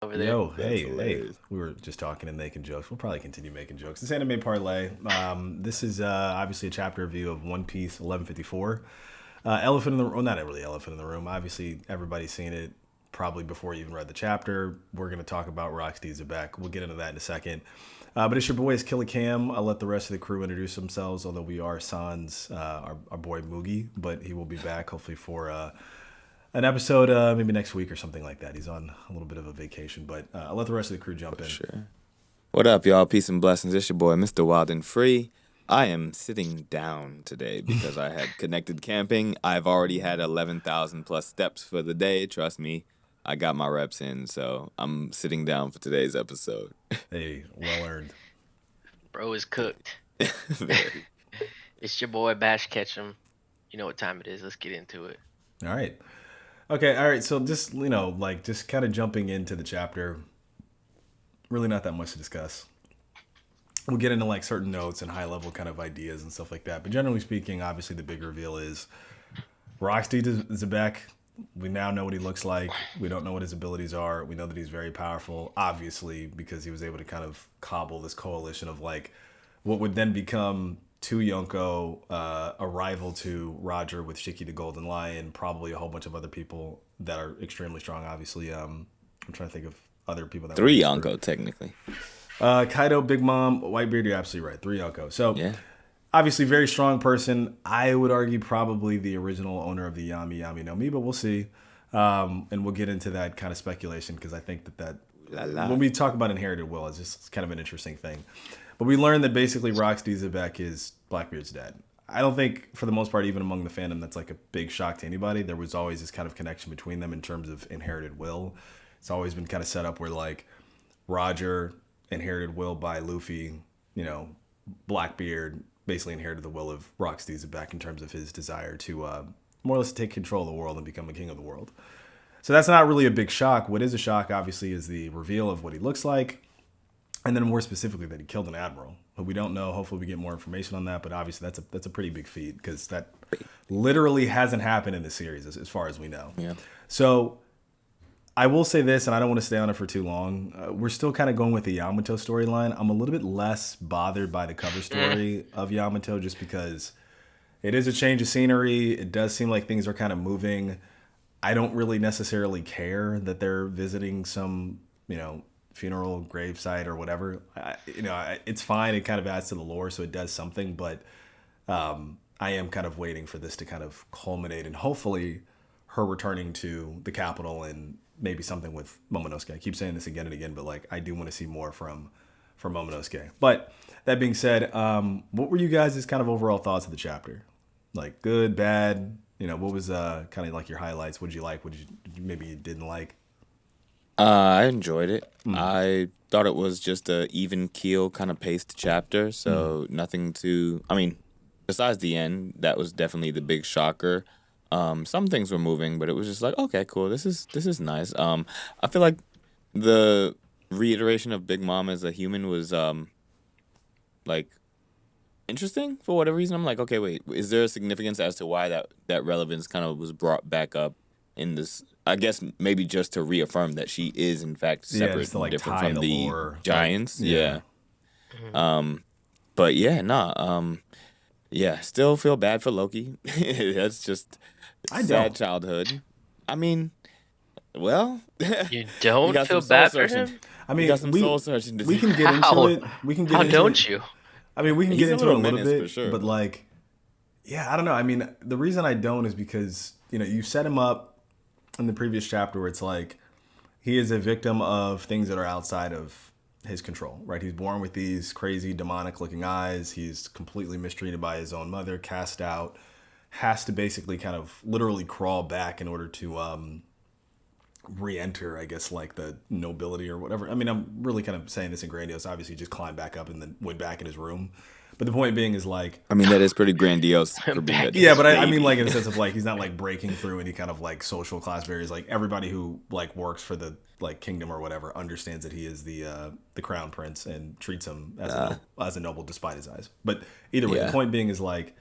over there. Yo, That's hey, hilarious. we were just talking and making jokes. We'll probably continue making jokes. This Anime Parlay. This is obviously a chapter review of One Piece 1154. Elephant in the well, not really elephant in the room. Obviously, everybody's seen it probably before you even read the chapter. We're going to talk about Rocksteady Zebek. We'll get into that in a second. But it's your boy, it's Killer Cam. I'll let the rest of the crew introduce themselves, although we are Sans, our boy Moogie, but he will be back hopefully for an episode maybe next week or something like that. He's on a little bit of a vacation, but I'll let the rest of the crew jump in. Sure. What up, y'all? Peace and blessings. It's your boy, Mr. Wild and Free. I am sitting down today because I had connected camping. I've already had 11,000 plus steps for the day. Trust me, I got my reps in, so I'm sitting down for today's episode. Hey, well earned. Bro is cooked. Very. It's your boy Bash Ketchum. You know what time it is. Let's get into it. All right. Okay, all right. So just, just kind of jumping into the chapter, really not that much to discuss. We'll get into like certain notes and high level kind of ideas and stuff like that. But generally speaking, obviously the big reveal is Rocksteady Zebek. We now know what he looks like. We don't know what his abilities are. We know that he's very powerful, obviously, because he was able to kind of cobble this coalition of like what would then become to Yonko, a rival to Roger with Shiki the Golden Lion, probably a whole bunch of other people that are extremely strong. Obviously, I'm trying to think of other people that Three were Yonko, technically. Kaido, Big Mom, Whitebeard. You're absolutely right. Three Yonko. So Yeah. obviously, very strong person. I would argue probably the original owner of the Yami Yami no Mi, but we'll see. And we'll get into that kind of speculation because I think that La la. when we talk about inherited will, it's just kind of an interesting thing. But we learned that basically Rocksteady Zebek is Blackbeard's dad. I don't think, for the most part, even among the fandom, that's like a big shock to anybody. There was always this kind of connection between them in terms of inherited will. It's always been kind of set up where like Roger inherited will by Luffy, Blackbeard basically inherited the will of Rocksteady Zebek in terms of his desire to more or less take control of the world and become a king of the world. So that's not really a big shock. What is a shock, obviously, is the reveal of what he looks like. And then more specifically that he killed an admiral. But we don't know. Hopefully we get more information on that. But obviously that's a pretty big feat because that literally hasn't happened in the series as far as we know. Yeah. So I will say this, and I don't want to stay on it for too long. We're still kind of going with the Yamato storyline. I'm a little bit less bothered by the cover story of Yamato just because it is a change of scenery. It does seem like things are kind of moving. I don't really necessarily care that they're visiting some, funeral gravesite or whatever. It's fine. It kind of adds to the lore, so it does something. But I am kind of waiting for this to kind of culminate and hopefully her returning to the capital and maybe something with Momonosuke. I keep saying this again and again, but like I do want to see more from Momonosuke. But that being said, what were you guys' kind of overall thoughts of the chapter? Like good, bad? What was kind of like your highlights? What did you like? What did you maybe you didn't like? I enjoyed it. I thought it was just a even keel kind of paced chapter, so nothing too. I mean, besides the end, that was definitely the big shocker. Some things were moving, but it was just like, okay, cool. This is nice. I feel like the reiteration of Big Mom as a human was like interesting for whatever reason. I'm like, okay, wait, is there a significance as to why that relevance kind of was brought back up in this? I guess maybe just to reaffirm that she is in fact Yeah, separate just to and like different tie from the the lore. giants. Yeah. Yeah. But yeah, nah. Yeah, still feel bad for Loki. That's just I sad don't. childhood. I mean, well, You you don't got some feel soul bad for searching. him? I You got mean, some soul searching to we do. can get into How? it. We can get How into don't it. you? I mean, we can He's get a into it a little little menace bit, for sure. but like, yeah, I don't know. I mean, the reason I don't is because you set him up in the previous chapter where it's like he is a victim of things that are outside of his control, right? He's born with these crazy demonic looking eyes. He's completely mistreated by his own mother, cast out, has to basically kind of literally crawl back in order to re-enter, I guess, like the nobility or whatever. I mean, I'm really kind of saying this in grandiose. Obviously, he just climbed back up and then went back in his room. But the point being is like, I mean, that is pretty grandiose for being a Back yeah, but I mean, baby. like in the sense of like he's not like breaking through any kind of like social class barriers. Like everybody who like works for the like kingdom or whatever understands that he is the crown prince and treats him as a noble despite his eyes. But either way, the Yeah. point being is like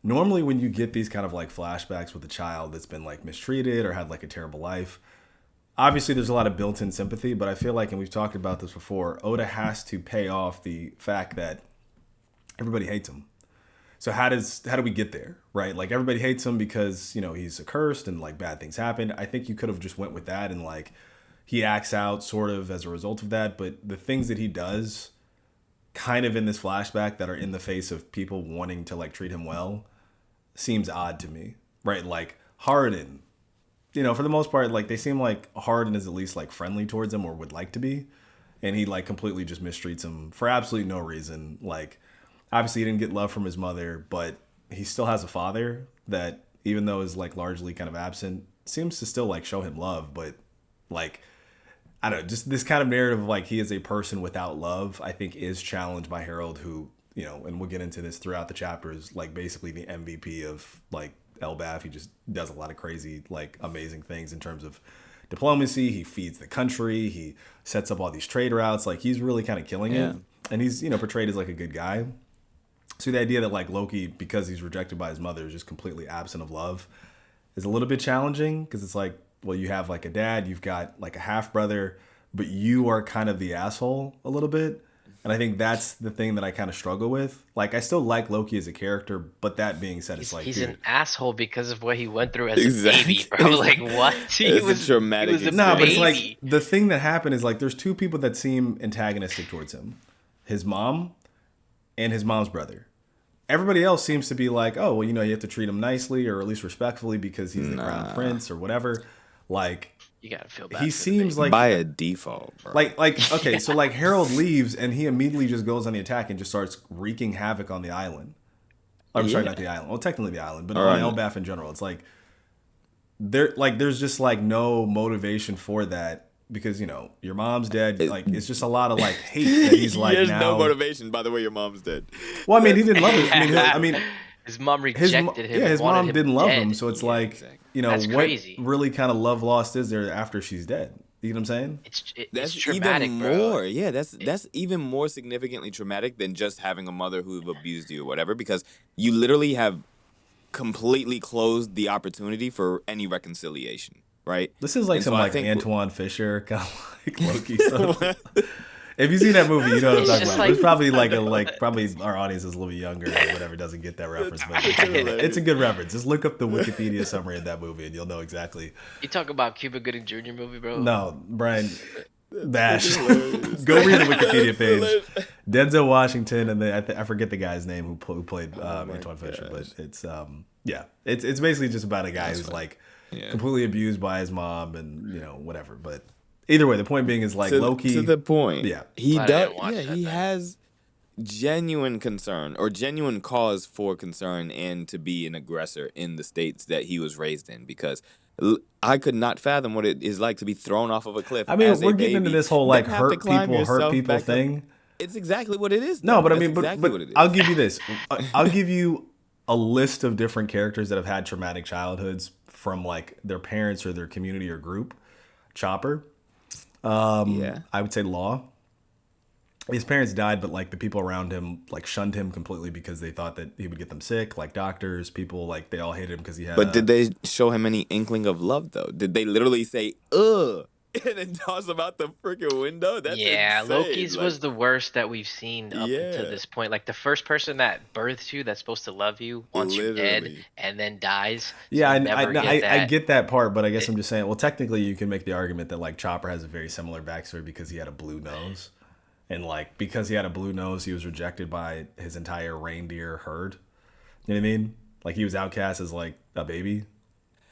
normally when you get these kind of like flashbacks with a child that's been like mistreated or had like a terrible life, obviously there's a lot of built-in sympathy, but I feel like, and we've talked about this before, Oda has to pay off the fact that everybody hates him. So how do we get there, right? Like everybody hates him because he's accursed and like bad things happen. I think you could have just went with that and like he acts out sort of as a result of that, but the things that he does kind of in this flashback that are in the face of people wanting to like treat him well seems odd to me, right? Like Harden, for the most part, like they seem like Harden is at least like friendly towards him or would like to be, and he like completely just mistreats him for absolutely no reason. Like obviously he didn't get love from his mother, but he still has a father that, even though is like largely kind of absent, seems to still like show him love. But like, I don't know, just this kind of narrative of like he is a person without love, I think is challenged by Harald, who, and we'll get into this throughout the chapters, like basically the MVP of like Elbaf. He just does a lot of crazy, like amazing things in terms of diplomacy. He feeds the country. He sets up all these trade routes. Like he's really kind of killing it. And he's, portrayed as like a good guy. So the idea that like Loki, because he's rejected by his mother, is just completely absent of love is a little bit challenging, because it's like, well, you have like a dad, you've got like a half brother, but you are kind of the asshole a little bit. And I think that's the thing that I kind of struggle with. Like, I still like Loki as a character, but that being said, it's like he's an asshole because of what he went through as a baby, bro. Like, what? He was traumatic. No, but it's like the thing that happened is like there's two people that seem antagonistic towards him: his mom and his mom's brother. Everybody else seems to be like, oh, well, you have to treat him nicely or at least respectfully because he's the crown prince or whatever. Like, you gotta feel bad. He seems like by a default, bro. Like okay, so like Harald leaves and he immediately just goes on the attack and just starts wreaking havoc on the island. I'm sorry, not the island. Well, technically the island, but on Elbaf in general. It's like there's just like no motivation for that, because your mom's dead. Like it's just a lot of like hate that he's like There's now. no motivation. By the way, your mom's dead. Well, I mean, he didn't love it. I mean, his mom rejected him. Yeah, his mom didn't love dead. him. So it's like, exactly. That's what crazy. really kind of love lost is there after she's dead? You know what I'm saying? That's traumatic, even more. bro. Yeah, that's even more significantly traumatic than just having a mother who abused you or whatever, because you literally have completely closed the opportunity for any reconciliation, right? This is like And some so I like think Antoine Fisher kind of like Loki stuff. If you've seen that movie, you know what I'm talking about. like- It's probably probably our audience is a little bit younger or whatever, doesn't get that reference, but it's a good reference. Just look up the Wikipedia summary of that movie and you'll know exactly. You talk about Cuba Gooding Jr. movie, bro? No, Brian, Bash. Go read the Wikipedia page. Denzel Washington and I forget the guy's name who played Antoine Fisher, but it's it's basically just about a guy who's like completely abused by his mom and whatever, but. Either way, the point being is like Loki. To the point, yeah, he Glad I does. didn't watch Yeah, that he then. has genuine concern or genuine cause for concern and to be an aggressor in the states that he was raised in, because I could not fathom what it is like to be thrown off of a cliff. I mean, as a we're getting baby, into this whole like then have to hurt climb people yourself back up. thing. It's exactly what it is. No, though. but I That's mean, but, exactly but what it is. I'll give you this. I'll give you a list of different characters that have had traumatic childhoods from like their parents or their community or group. Chopper. I would say Law. His parents died, but like the people around him like shunned him completely because they thought that he would get them sick. Like doctors, people, like they all hated him because he had. But did they show him any inkling of love though? Did they literally say "ugh" and then toss him out the freaking window? That's insane. Loki's Like, was the worst that we've seen up until Yeah. this point. Like the first person that births you, that's supposed to love you, wants you dead, Literally. and then dies. Yeah, So I never I get that part, but I guess I'm just saying. Well, technically, you can make the argument that like Chopper has a very similar backstory because he had a blue nose, and like because he had a blue nose, he was rejected by his entire reindeer herd. You know what I mean? Like he was outcast as like a baby.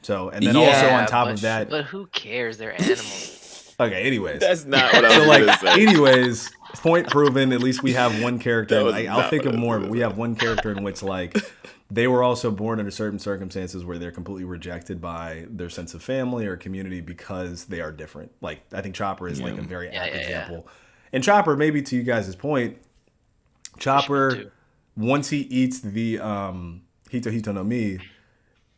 So and then also on top of that, but who cares? They're animals. okay. Anyways, That's not what I so was like, gonna say. anyways, point proven. At least we have one character. That was I'll not think what of I was more, gonna but we have one character in which like they were also born under certain circumstances where they're completely rejected by their sense of family or community because they are different. Like I think Chopper is like a very apt example. And Chopper, maybe to you guys' point, Chopper once he eats the Hito Hito no Mi,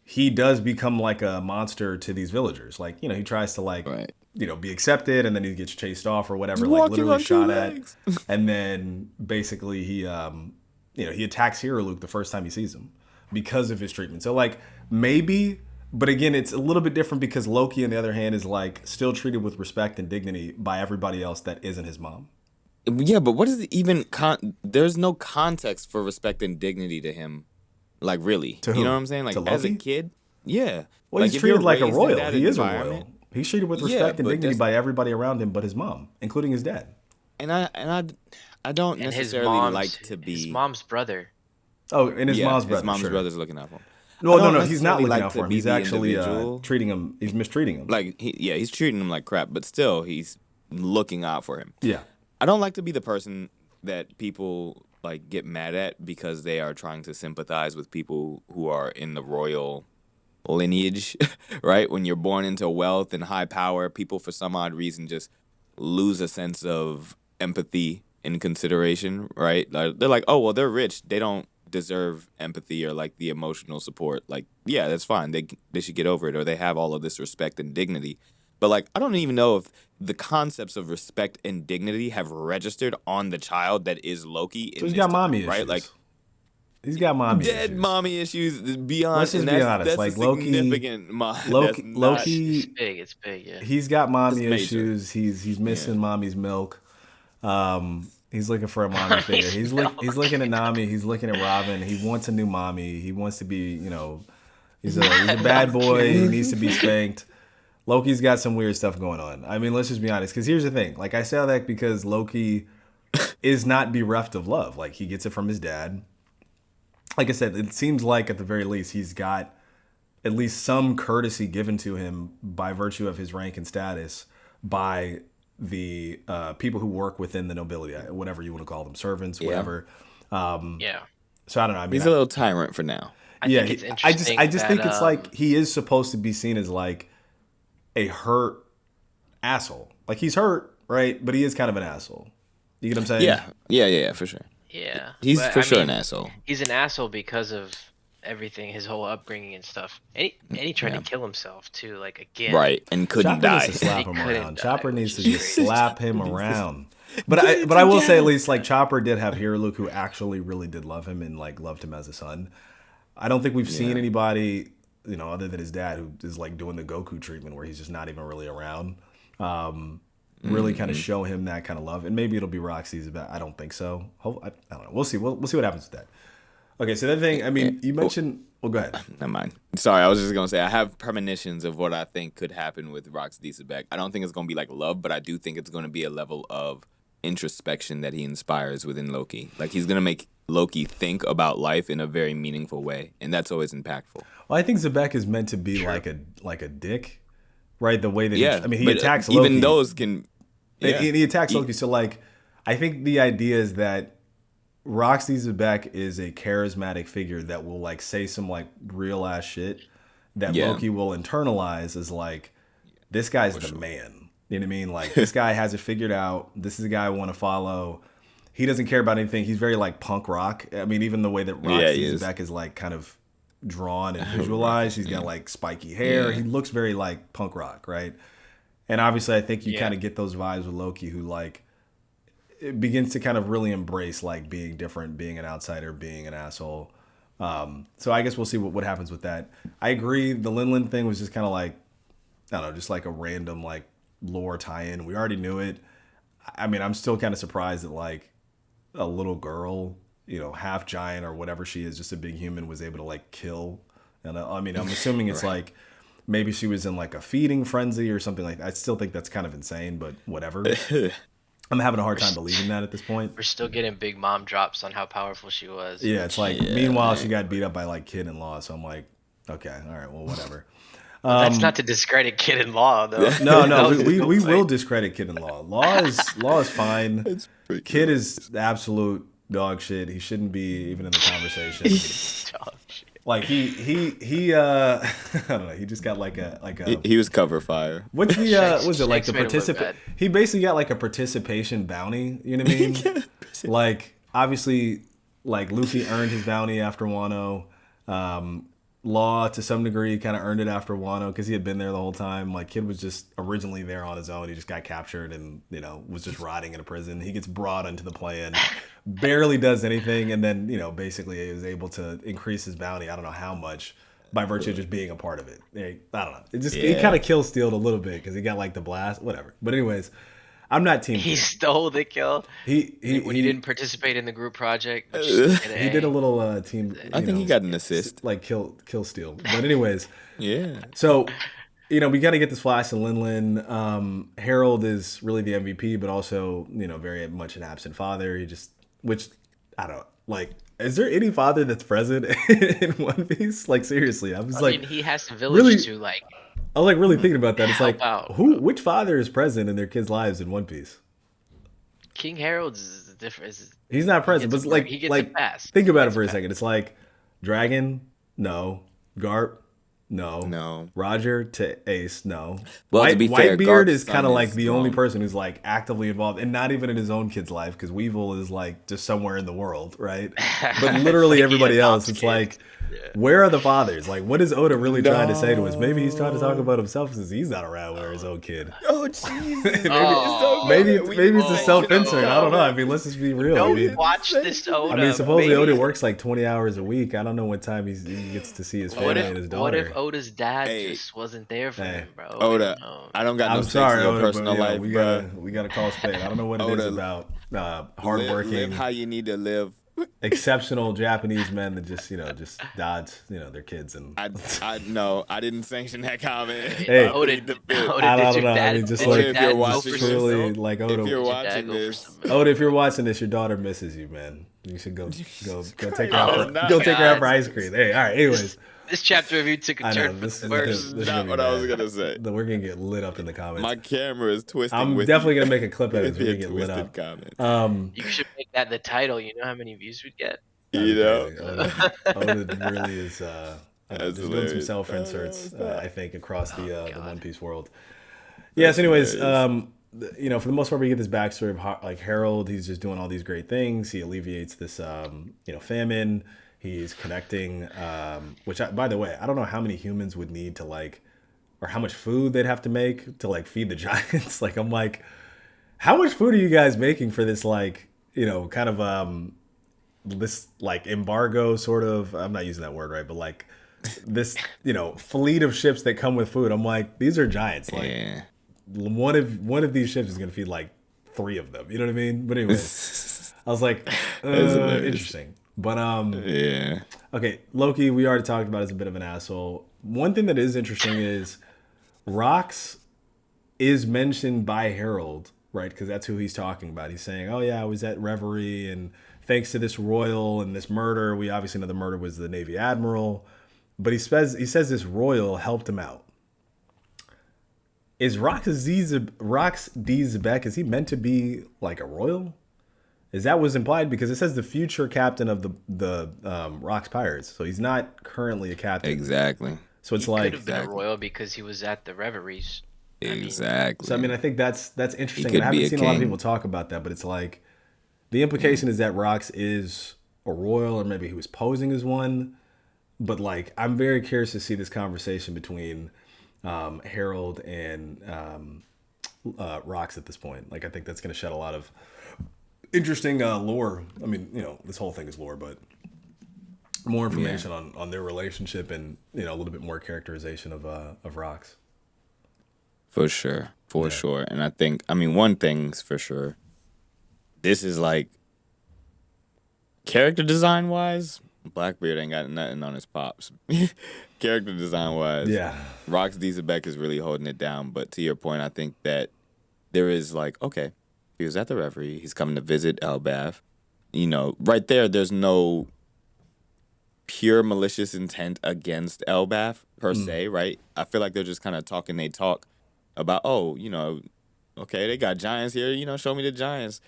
he does become like a monster to these villagers. Like, he tries to like Right. be accepted, and then he gets chased off or whatever, He's like walking literally on two shot at. legs. And then basically he he attacks Hero Luke the first time he sees him because of his treatment. So like maybe But again, it's a little bit different because Loki, on the other hand, is like still treated with respect and dignity by everybody else that isn't his mom. Yeah, but what is it even? There's no context for respect and dignity to him. Like, really, To you know what who? I'm saying? Like, To as a Loki? kid, yeah. Well, Like, he's if you're treated like a raised in royal. that He is a environment, royal. He's treated with yeah, respect and but dignity that's by everybody around him but his mom, including his dad. and I don't And necessarily like to his be. mom's brother. Oh, and his Yeah, mom's his brother, mom's sure. brother's looking out for him. I No, no, don't no. He's not necessarily looking like out to for him. be He's the actually individual. treating him. He's mistreating him. Like, he's treating him like crap, but still, he's looking out for him. Yeah. I don't like to be the person that people like get mad at because they are trying to sympathize with people who are in the royal lineage, right? When you're born into wealth and high power, people for some odd reason just lose a sense of empathy and consideration, right? Like, they're like, oh, well, they're rich. They don't deserve empathy or like the emotional support. Like, yeah, that's fine. They should get over it, or they have all of this respect and dignity. But like, I don't even know if the concepts of respect and dignity have registered on the child that is Loki So in he's this got time, mommy right? issues. Like, He's got mommy dead issues. mommy issues beyond, Let's just and be that's honest. that's a Like Loki, significant. That's not. Loki, It's big, yeah. he's got It's mommy major. issues. He's missing Yeah. mommy's milk. He's looking for a mommy figure. He's looking at Nami. He's looking at Robin. He wants a new mommy. He wants to be, he's a bad boy. He needs to be spanked. Loki's got some weird stuff going on. I mean, let's just be honest. Because here's the thing. Like, I say all that because Loki is not bereft of love. Like, he gets it from his dad. Like I said, it seems like at the very least he's got at least some courtesy given to him by virtue of his rank and status by the people who work within the nobility, whatever you want to call them, servants, Yeah. whatever. Yeah. So I don't know. I mean, He's a little tyrant for now. I yeah, think it's I interesting. just think it's like he is supposed to be seen as like a hurt asshole. Like, he's hurt, right? But he is kind of an asshole. You get what I'm saying? Yeah, for sure. Yeah. He's but, for I sure mean, an asshole. He's an asshole because of everything, his whole upbringing and stuff. And he tried to kill himself too, like again. Right, and couldn't Chopper die. needs to slap He him couldn't around. die, Chopper which needs to is just crazy. slap him around. But I will say at least like Chopper did have Hero Luke, who actually really did love him and like loved him as a son. I don't think we've seen anybody, other than his dad, who is like doing the Goku treatment where he's just not even really around. Really kind of show him that kind of love, and maybe it'll be Roxy's. I don't think so. I don't know. We'll see. We'll see what happens with that. Okay, so that thing. I mean, you mentioned. Well, go ahead. Never mind. Sorry, I was just gonna say I have premonitions of what I think could happen with Rox Dieselbeck. I don't think it's gonna be like love, but I do think it's gonna be a level of introspection that he inspires within Loki. Like, he's gonna make Loki think about life in a very meaningful way, and that's always impactful. Well, I think Zebek is meant to be like a dick, right? The way that Yeah, he but attacks Loki. even those can. Yeah. He attacks Loki. So like, I think the idea is that Roxy Zebek is a charismatic figure that will like say some like real ass shit that Loki will internalize as like, this guy's the man. You know what I mean? Like, this guy has it figured out. This is the guy I want to follow. He doesn't care about anything. He's very like punk rock. I mean, even the way that Roxy Zebek is like kind of drawn and visualized. He's got like spiky hair. He looks very like punk rock, right? And obviously, I think you kind of get those vibes with Loki, who like it begins to kind of really embrace like being different, being an outsider, being an asshole. So I guess we'll see what happens with that. I agree. The Linlin thing was just kind of like, I don't know, just like a random like lore tie-in. We already knew it. I mean, I'm still kind of surprised that like a little girl, half giant or whatever she is, just a big human, was able to like kill. And I mean, I'm assuming it's like, maybe she was in like a feeding frenzy or something like that. I still think that's kind of insane, but whatever. I'm having a hard time believing that at this point. We're still getting big mom drops on how powerful she was. Yeah, it's like, meanwhile, she got beat up by like kid-in-law. So I'm like, okay, all right, well, whatever. That's not to discredit kid-in-law, though. No, we will discredit kid-in-law. Law is fine. Kid is absolute dog shit. He shouldn't be even in the conversation. Dog shit. Like he I don't know, he just got like a He was cover fire. what's the was it like the Shanks made him look participant? bad. He basically got like a participation bounty. You know what I mean? Like, obviously, like Luffy earned his bounty after Wano. Law, to some degree, kind of earned it after Wano because he had been there the whole time. Like, Kid was just originally there on his own. He just got captured and was just rotting in a prison. He gets brought into the plan, barely does anything, and then basically he was able to increase his bounty. I don't know how much. by virtue of just being a part of it. I don't know. It kind of kill stealed a little bit because he got like the blast, whatever. But anyways, I'm not team. He stole the kill. He didn't participate in the group project. Which he did a little team. I think he got an assist, like kill steal. But anyways, yeah. So we got to get this Flash and Linlin. Harald is really the MVP, but also very much an absent father. Which I don't like. Is there any father that's present in One Piece? Like seriously, I mean, he has a village to like. I was like really thinking about that. It's like out, which father is present in their kids' lives in One Piece? King Harold is different. He's not present, but he gets a pass. Think about it for a second. It's like Dragon, no. Garp, no. Roger to Ace, no. Well, to be fair, Whitebeard is kind of like the only person who's like actively involved, and not even in his own kid's life, because Weevil is like just somewhere in the world, right? But literally everybody else, it's like, where are the fathers? Like, what is Oda really trying to say to us? Maybe he's trying to talk about himself since he's not around where his own kid. Oh, Jesus. maybe it's a self-insert. I don't know. I mean, let's just be real. Watch this Oda. I mean, supposedly Oda works like 20 hours a week. I don't know what time he gets to see his family and his daughter. What if Oda's dad just wasn't there for him, bro? Oda, I don't got no stakes in your personal life, we bro. We got to call spade. I don't know what it is about hardworking. Live how you need to live. Exceptional Japanese men that just dodge their kids and I didn't sanction that comment. Hey, I don't know. I mean, just like if you're watching truly like Oda. If you're watching this, Oda, if you're watching this, your daughter misses you, man. You should go take her out for ice cream. Hey, all right. Anyways. This chapter review took a turn. This is not what I was gonna say. We're gonna get lit up in the comments. My camera is twisting. I'm definitely gonna make a clip of it. We're gonna get lit up. Comment. You should make that the title. You know how many views we'd get. Oda really is. There's been some self inserts, I think, across the One Piece world. Yes. Anyways, for the most part, we get this backstory of like Harald. He's just doing all these great things. He alleviates this, famine. He's connecting, which, by the way, I don't know how many humans would need to or how much food they'd have to make to feed the giants. Like, I'm like, how much food are you guys making for this, kind of this embargo sort of? I'm not using that word right, but this, fleet of ships that come with food. I'm like, these are giants. One of these ships is gonna feed 3 of them. You know what I mean? But anyways, I was like, interesting. But okay, Loki, we already talked about, is a bit of an asshole. One thing that is interesting is Rox is mentioned by Harald, right? Because that's who he's talking about. He's saying, "Oh yeah, I was at Reverie, and thanks to this royal and this murder, we obviously know the murder was the Navy admiral." But he says this royal helped him out. Is Rox D. Zebek, is he meant to be a royal? Is that was implied? Because it says the future captain of the Rox Pirates, so he's not currently a captain. Exactly. So it's he could have been a royal because he was at the Reveries. Exactly. I think that's interesting. I haven't seen a lot of people talk about that, but it's the implication is that Rox is a royal, or maybe he was posing as one. But I'm very curious to see this conversation between Harald and Rox at this point. I think that's going to shed a lot of interesting lore. I mean, this whole thing is lore, but more information on their relationship and a little bit more characterization of Rox. For sure. And I think, one thing's for sure. This is character design wise, Blackbeard ain't got nothing on his pops. Character design wise, Rox D. Zebek is really holding it down. But to your point, I think that there is okay, he was at the Reverie. He's coming to visit Elbaf. Right there, there's no pure malicious intent against Elbaf per se, right? I feel like they're just kind of talking. They talk about, okay, they got giants here. Show me the giants.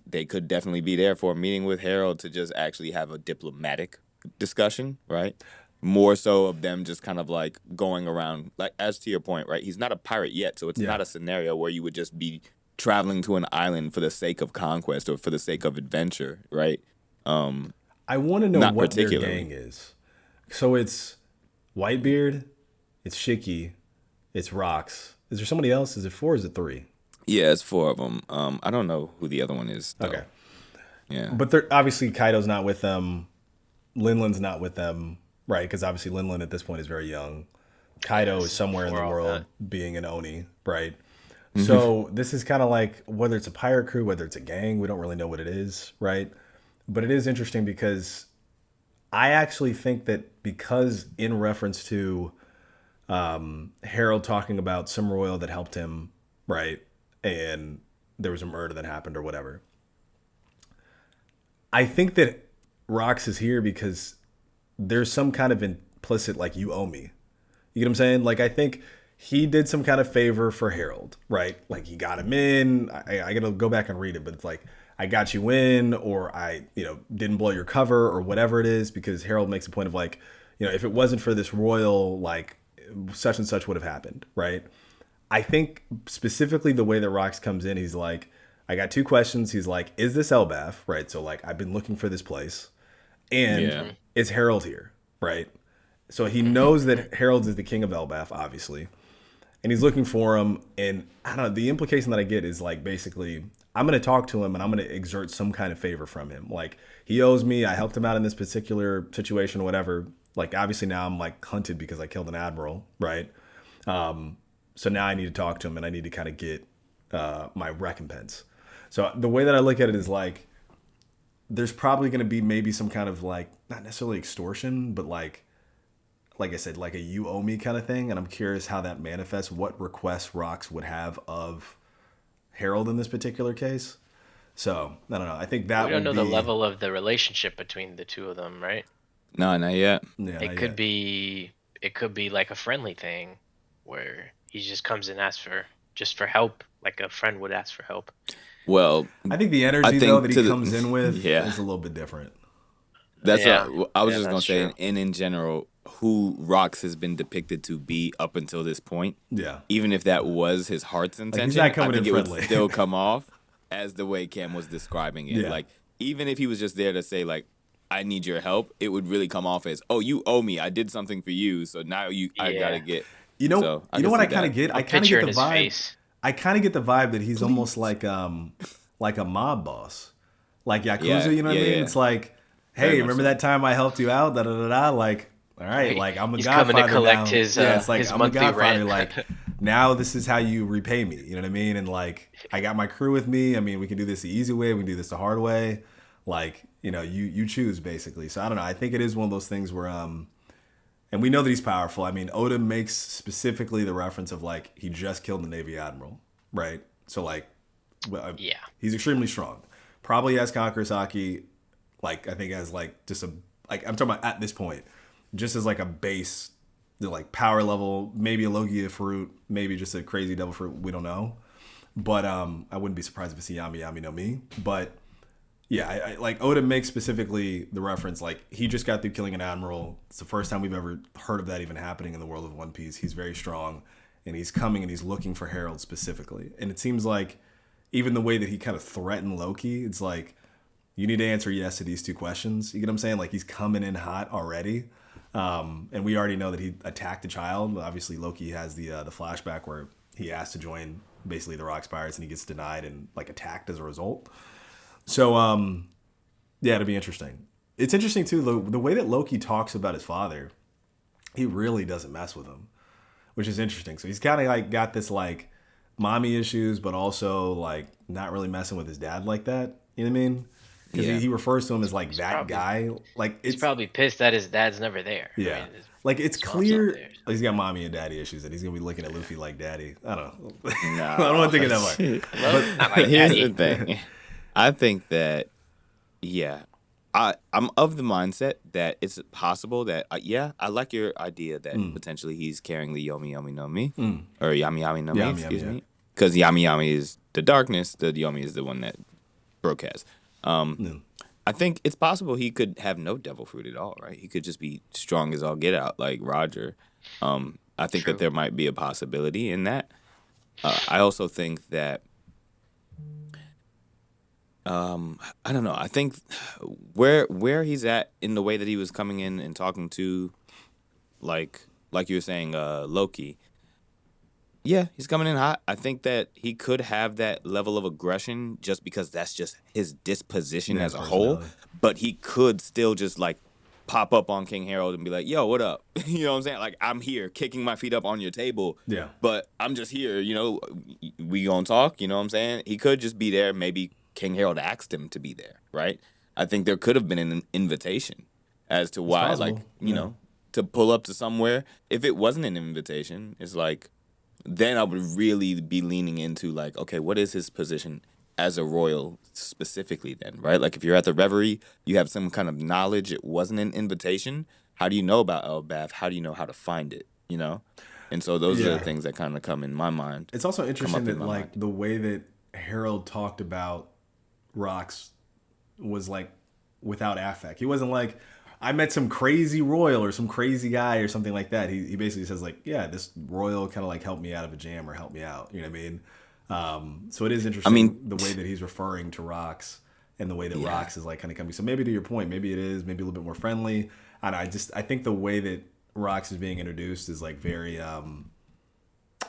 They could definitely be there for a meeting with Harald to just actually have a diplomatic discussion, right? More so of them just kind of going around, as to your point, right? He's not a pirate yet, so it's not a scenario where you would just be traveling to an island for the sake of conquest or for the sake of adventure, right? I want to know what their gang is. So it's Whitebeard, it's Shiki, it's Rox. Is there somebody else? Is it 4 or is it 3? Yeah, it's 4 of them. I don't know who the other one is, though. Okay. Yeah. But they're obviously Kaido's not with them. Linlin's not with them. right? Because obviously Linlin at this point is very young. Yeah, Kaido this is is somewhere in before the all world that. being an Oni, right? Mm-hmm. So this is kind of like whether it's a pirate crew, whether it's a gang, we don't really know what it is, right? But it is interesting because I actually think that because in reference to Harold talking about some royal that helped him, right? And there was a murder that happened or whatever. I think that Rox is here because there's some kind of implicit like you owe me. You get what I'm saying? Like I think he did some kind of favor for Harold, right? Like he got him in. I gotta go back and read it, but it's like I got you in, or I didn't blow your cover, or whatever it is, because Harold makes a point of like, if it wasn't for this royal, like such and such would have happened, right? I think specifically the way that Rox comes in, he's like, I got two questions. He's like, is this Elbaf, right? So like I've been looking for this place, and Yeah. is Harold here, right? So he knows that Harold is the king of Elbaf, obviously, and he's looking for him. And I don't know, the implication that I get is like basically, I'm going to talk to him and I'm going to exert some kind of favor from him. Like he owes me. I helped him out in this particular situation, whatever. Like obviously now I'm like hunted because I killed an admiral, right? So now I need to talk to him and I need to kind of get my recompense. So the way that I look at it is like, there's probably going to be maybe some kind of like, not necessarily extortion, but like I said, like a you owe me kind of thing. And I'm curious how that manifests, what requests Rox would have of Harold in this particular case. So I don't know. I think that We don't would know be the level of the relationship between the two of them, right? No, not yet. yeah, It not could yet. be it could be like a friendly thing where he just comes and asks for just for help, like a friend would ask for help. Well, I think the I energy though think that he to the comes in with yeah, is a little bit different. that's Yeah. what I was Yeah, just gonna that's say. true. And in general, who Rox has been depicted to be up until this point, Yeah, even if that was his heart's like he's not intention, I coming in think it would friendly. still come off as the way Cam was describing it. Yeah. Like even if he was just there to say like, "I need your help," it would really come off as, "Oh, you owe me. I did something for you, so now I gotta Yeah. get." You know, So I you know can what see I kind that. of get? A I kind of picture get in the his vibe. face. I kind of get the vibe that he's almost Please. like a mob boss, like Yakuza. Yeah, You know what I yeah, mean? yeah. It's like, Very hey, much remember so. that time I helped you out? Da da da da. Like, all right, Right. like I'm a He's coming to godfather collect now. Yeah, it's like his I'm a monthly godfather. rent. Like now this is how you repay me. You know what I mean? And like I got my crew with me. I mean, we can do this the easy way. We can do this the hard way. Like you choose basically. So I don't know. I think it is one of those things where and we know that he's powerful. I mean, Oda makes specifically the reference of like he just killed the Navy admiral, right? So like, Yeah. he's extremely strong. Probably has Kakurasaki, like I think as like just a like I'm talking about at this point, just as like a base, the like power level, maybe a Logia fruit, maybe just a crazy devil fruit. We don't know, but I wouldn't be surprised if it's a Yami Yami no Mi. But yeah, I like Oda makes specifically the reference like he just got through killing an admiral. It's the first time we've ever heard of that even happening in the world of One Piece. He's very strong, and he's coming and he's looking for Harold specifically. And it seems like even the way that he kind of threatened Loki, it's like you need to answer yes to these two questions. You get what I'm saying? Like he's coming in hot already, and we already know that he attacked a child. Obviously, Loki has the flashback where he asked to join basically the Rock Pirates and he gets denied and like attacked as a result. So, yeah, it'll be interesting. It's interesting too the way that Loki talks about his father. He really doesn't mess with him, which is interesting. So he's kind of like got this like mommy issues, but also like not really messing with his dad like that. You know what I mean? Because Yeah. he refers to him as like that probably- guy. Like He's it's probably pissed that his dad's never there. I yeah. mean, his Like it's mom's clear not there. he's got mommy and daddy issues and he's gonna be looking at Luffy like daddy. I don't know. No. I don't want to take it that way. Well, not like Here's daddy. the thing. I think that, yeah, I'm of the mindset that it's possible that, yeah, I like your idea that potentially he's carrying the Yomi Yomi no Mi, or Yami Yami no Mi, Yami Yami, excuse yeah. me. Because Yami Yami is the darkness, the Yomi is the one that Broke has. I think it's possible he could have no devil fruit at all, right? He could just be strong as all get out, like Roger. I think True. that there might be a possibility in that. I also think that I don't know. I think where he's at in the way that he was coming in and talking to, like you were saying, Loki. Yeah, he's coming in hot. I think that he could have that level of aggression just because that's just his disposition Yeah, as a whole. personality. But he could still just like pop up on King Harold and be like, "Yo, what up?" You know what I'm saying? Like, I'm here, kicking my feet up on your table. Yeah. But I'm just here. You know, we gonna talk. You know what I'm saying? He could just be there. Maybe King Harold asked him to be there, right? I think there could have been an invitation as to It's why, possible. like, you know, to pull up to somewhere. If it wasn't an invitation, it's like, then I would really be leaning into like, okay, what is his position as a royal specifically then, right? Like if you're at the reverie, you have some kind of knowledge it wasn't an invitation. How do you know about Elbaf? How do you know how to find it, you know? And so those are the Yeah. things that kind of come in my mind. It's also interesting up in that my like mind. the way that Harold talked about Rocks was like without affect. He wasn't like, I met some crazy royal or some crazy guy or something like that. He basically says like, yeah, this royal kind of like helped me out of a jam or helped me out. You know what I mean? So it is interesting mean, the way that he's referring to Rocks and the way that Yeah. Rocks is like kind of coming. So maybe to your point, maybe it is maybe a little bit more friendly. And I think the way that Rocks is being introduced is like very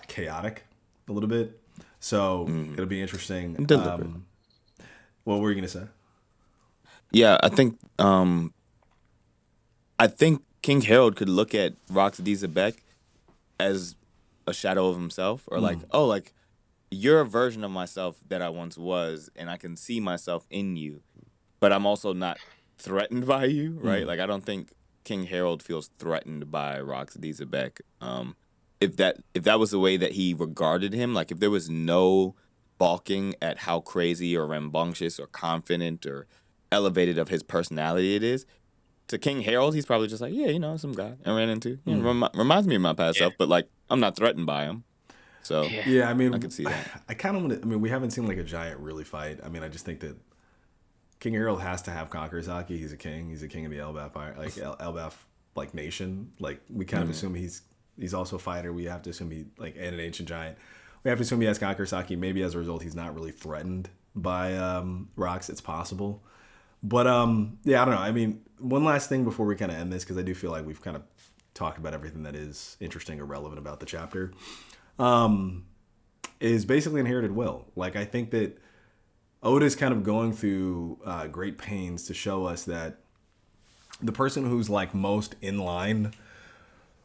chaotic a little bit. So it'll be interesting. Deliberate. What were you gonna say? Yeah, I think King Harold could look at Rox Dizabek as a shadow of himself, or like, oh, like you're a version of myself that I once was, and I can see myself in you, but I'm also not threatened by you, right? Like I don't think King Harold feels threatened by Rox Dizabek. If that was the way that he regarded him, like if there was no balking at how crazy or rambunctious or confident or elevated of his personality it is, to King Harold, he's probably just like, yeah, you know, some guy I ran into. You know, reminds me of my past self, but like I'm not threatened by him. So Yeah. Yeah, I mean, I could see that. I kind of want to. I mean, we haven't seen like a giant really fight. I mean, I just think that King Harold has to have Conqueror's Haki. He's a king. He's a king of the Elbaf, like Elbaf, like nation. Like we kind of assume he's also a fighter. We have to assume he like and an ancient giant. We have to assume he has Conqueror's Haki. Maybe as a result, he's not really threatened by Rocks. It's possible, but yeah, I don't know. I mean, one last thing before we kind of end this, because I do feel like we've kind of talked about everything that is interesting or relevant about the chapter. Is basically inherited will. Like I think that Oda's kind of going through great pains to show us that the person who's like most in line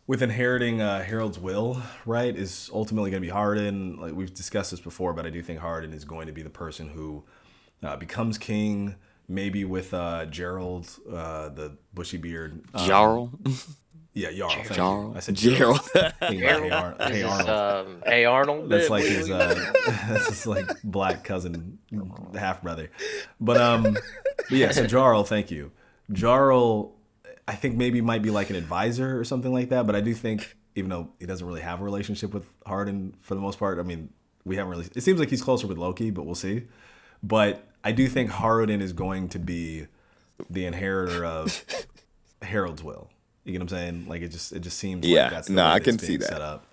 with inheriting Harold's will, right, is ultimately going to be Harden. Like we've discussed this before, but I do think Harden is going to be the person who becomes king, maybe with Gerald, the bushy beard. Jarl. Yeah, Jarl. Thank you. Jarl. I said Gerald. Thinking about Hey Arnold. Hey Arnold. That's like his that's his like black cousin, half brother. But yeah, so Jarl, thank you. Jarl, I think maybe might be like an advisor or something like that. But I do think, even though he doesn't really have a relationship with Harden for the most part, I mean, we haven't really. It seems like he's closer with Loki, but we'll see. But I do think Harden is going to be the inheritor of Harold's will. You get what I'm saying? Like it just seems Yeah, like that's the no, way I that can it's see being that. set up.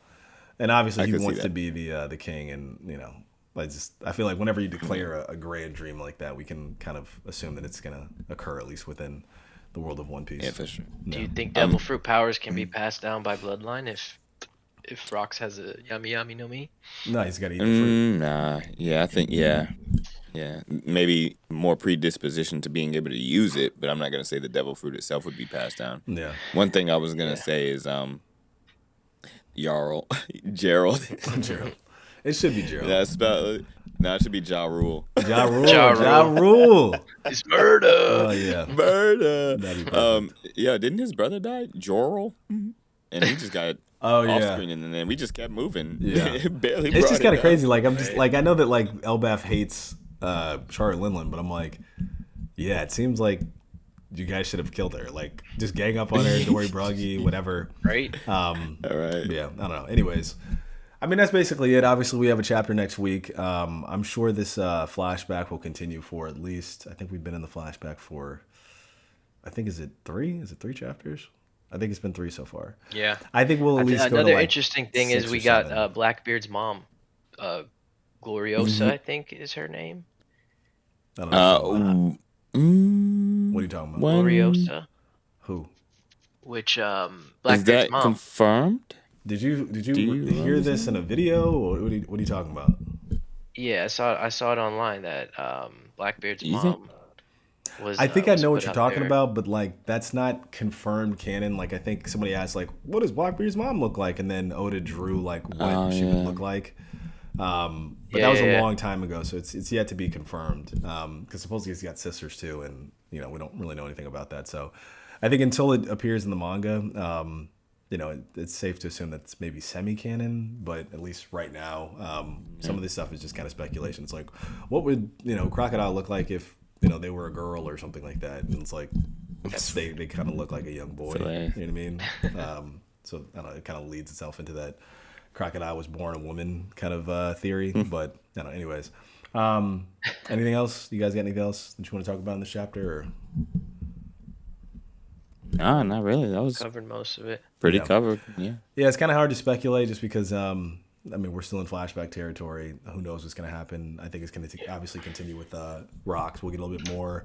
And obviously I he can see wants to that. be the king, and you know, I feel like whenever you declare a grand dream like that, we can kind of assume that it's gonna occur at least within the world of One Piece. Yeah, for sure. Do you think devil fruit powers can be passed down by bloodline if Rox has a yummy yummy no mi? No, he's got to eat the fruit. Nah. Yeah, I think yeah. Maybe more predisposition to being able to use it, but I'm not gonna say the devil fruit itself would be passed down. Yeah, One thing I was gonna say is Jarl, Gerald. Gerald. It should be Gerald. That's spelled. No, it should be Ja Rule. Ja Rule. Ja Ja Rule. Rule. It's murder. Oh yeah. Murder. That'd be perfect. Yeah, didn't his brother die? Jorl? And he just got Oh off yeah. screen, and then we just kept moving. Yeah. It barely. It's brought just it kind of up. crazy. Like I'm just like I know that like Elbaf hates Charlotte Linland, but I'm like, yeah, it seems like you guys should have killed her. Like just gang up on her, Dory Broggy, whatever. Right? All right. Yeah, I don't know. Anyways, I mean that's basically it. Obviously, we have a chapter next week. I'm sure this flashback will continue for at least. I think we've been in the flashback for. I think is it 3? Is it 3 chapters? I think it's been 3 so far. Yeah. I think we'll at least go Another to like interesting thing 6 is or we got 7. Blackbeard's mom, Gloriosa, I think is her name. I don't know. What are you talking about? Gloriosa, Who? which Is Blackbeard's that mom. confirmed? Did you you hear remember this in a video, or what are you talking about? Yeah, I saw it online that Blackbeard's You think- mom. was I think I know what put you're out talking there. about, but like that's not confirmed canon. Like I think somebody asked like, "What does Blackbeard's mom look like?" And then Oda drew like what Oh she would yeah. look like. But Yeah, that was a yeah, long time ago, so it's yet to be confirmed. Because supposedly he's got sisters too, and we don't really know anything about that. So I think until it appears in the manga, it's safe to assume that's maybe semi-canon. But at least right now, some of this stuff is just kind of speculation. It's like, what would Crocodile look like if they were a girl or something like that? And it's like they kind of look like a young boy. Hilarious. You know what I mean? So I don't know, it kind of leads itself into that Crocodile was born a woman kind of theory. But anyways, anything else? You guys got anything else that you want to talk about in this chapter? Or? Nah, not really. That was covered most of it. pretty Yeah. covered. Yeah. Yeah, it's kind of hard to speculate just because we're still in flashback territory. Who knows what's going to happen? I think it's going to obviously continue with rocks. We'll get a little bit more.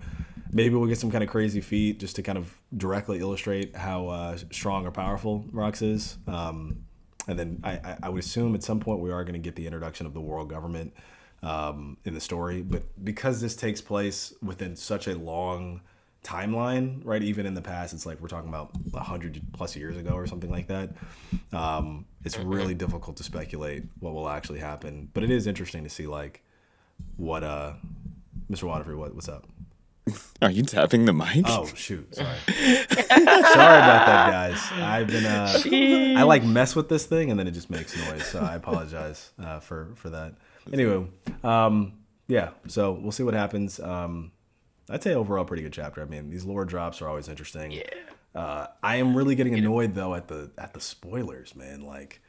Maybe we'll get some kind of crazy feat just to kind of directly illustrate how strong or powerful Rocks is. And then I would assume at some point we are going to get the introduction of the world government in the story. But because this takes place within such a long timeline, right? Even in the past, it's like we're talking about 100+ years ago or something like that. It's really difficult to speculate what will actually happen. But it is interesting to see like what Mr. Waterford, what's up? Are you tapping the mic? Oh shoot, sorry. Sorry about that, guys. I've been I like mess with this thing and then it just makes noise, so I apologize for that. Anyway, yeah, so we'll see what happens. I'd say overall pretty good chapter. I mean, these lore drops are always interesting. Yeah. I am really getting annoyed though at the spoilers, man. Like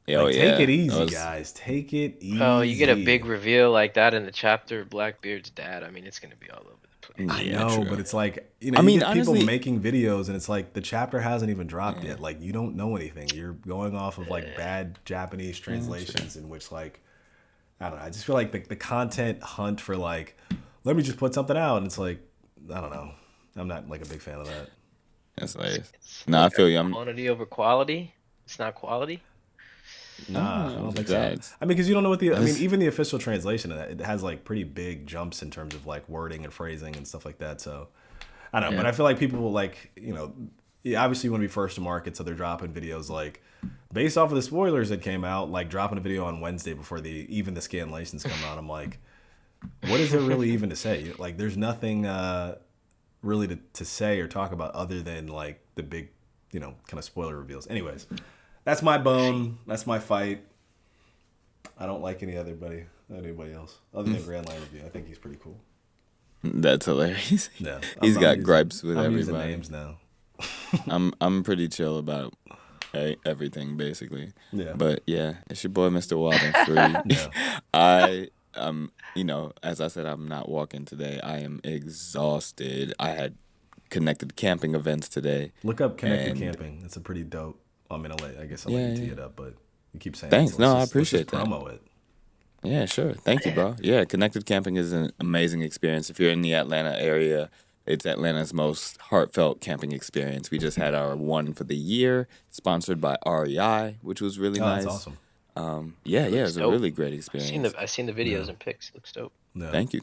Oh yeah. take it easy, That was- guys. Take it easy. Oh, you get a big reveal like that in the chapter of Blackbeard's dad. I mean, it's gonna be all over the place. I Yeah, know, true. but it's like I you mean, get people honestly- making videos, and it's like the chapter hasn't even dropped yet. Like you don't know anything. You're going off of like bad Japanese translations, in which like I don't know. I just feel like the content hunt for like let me just put something out, and it's like I don't know. I'm not like a big fan of that. That's like. It's Nah, I like feel you. I'm. quantity over quality. It's not quality. Nah, I don't think so. That's- I mean, because you don't know what the. I mean, That's- even the official translation of that, it has like pretty big jumps in terms of like wording and phrasing and stuff like that. So I don't know, but I feel like people will like yeah, obviously you want to be first to market, so they're dropping videos like based off of the spoilers that came out, like dropping a video on Wednesday before even the scanlations come out. I'm like, what is there really even to say? Like, there's nothing really to say or talk about other than like the big, kind of spoiler reveals. Anyways, that's my bone. That's my fight. I don't like anybody else other than Grand Line Review. I think he's pretty cool. That's hilarious. Yeah, He's I'm got using- gripes with I'm using everybody. names now. I'm pretty chill about everything basically. Yeah. But yeah, it's your boy Mr. Wild and Free. Yeah. I as I said, I'm not walking today. I am exhausted. I had connected camping events today. Look up Connected And- Camping. It's a pretty dope. I mean, I guess I'll Yeah, let you tee yeah. it up, but you keep saying Thanks. it, No, I let's appreciate just that. promo it. Yeah, sure. Thank you, bro. Yeah, connected camping is an amazing experience. If you're in the Atlanta area, it's Atlanta's most heartfelt camping experience. We just had our one for the year, sponsored by REI, which was really Oh, nice. that's awesome. Yeah, it was a dope. really great I've experience. seen the videos and pics. Looks dope. No. Thank you.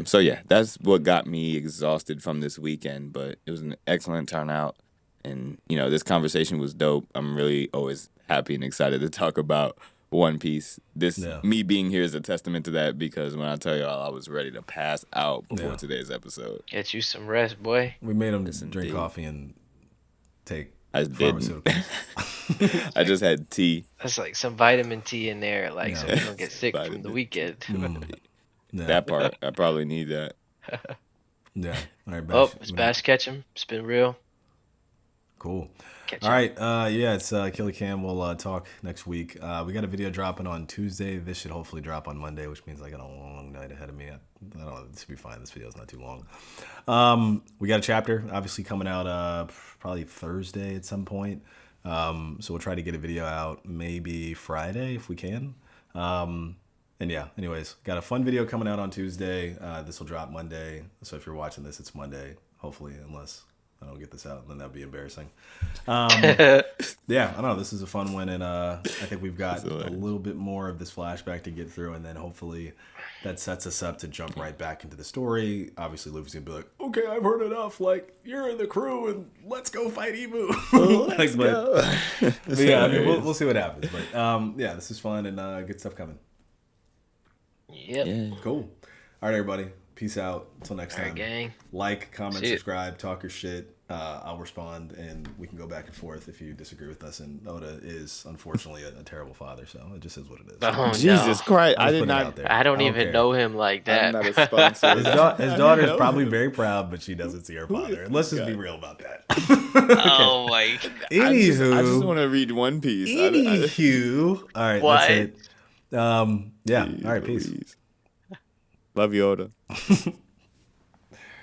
So yeah, that's what got me exhausted from this weekend, but it was an excellent turnout, and this conversation was dope. I'm really always happy and excited to talk about One Piece. Me being here is a testament to that, because when I tell y'all I was ready to pass out before today's episode. Get you some rest, boy. We made him Yes, drink indeed. coffee and take I didn't. pharmaceuticals. I just had tea. That's like some vitamin T in there, like so Yeah. you don't get sick from Vitamin the T. weekend. Yeah. That part, I probably need that. Yeah. All right, Oh, Bash. it's Bash Ketchum. It's been real. Cool. Catch All ya. right. Yeah, it's Killer Cam. We'll talk next week. We got a video dropping on Tuesday. This should hopefully drop on Monday, which means I got a long night ahead of me. I don't know. This will be fine. This video's not too long. We got a chapter obviously coming out probably Thursday at some point. So we'll try to get a video out maybe Friday if we can. And yeah, anyways, got a fun video coming out on Tuesday. This will drop Monday. So if you're watching this, it's Monday, hopefully, unless I don't get this out, then that'd be embarrassing. Yeah, I don't know. This is a fun one, and I think we've got a little bit more of this flashback to get through, and then hopefully that sets us up to jump right back into the story. Obviously, Luffy's gonna be like, "Okay, I've heard enough. Like, you're in the crew, and let's go fight Emu." Let's go. But yeah, I mean, we'll see what happens. But yeah, this is fun and good stuff coming. Yep. Yeah. Cool. All right, everybody. Peace out. Until next All time. right, gang. Like, comment, See ya. subscribe, talk your shit. I'll respond, and we can go back and forth if you disagree with us. And Oda is unfortunately a terrible father, so it just is what it is. Oh, Jesus no. Christ! I I'll did put it out not. there. I don't I even care. know him like that. I'm not a sponsor. His daughter's probably very proud, but she doesn't see her father. And let's just be real about that. Oh my god. I just Anywho, want to read One Piece. anywho, all right, What? that's it. Yeah, all right, peace. Love you, Oda.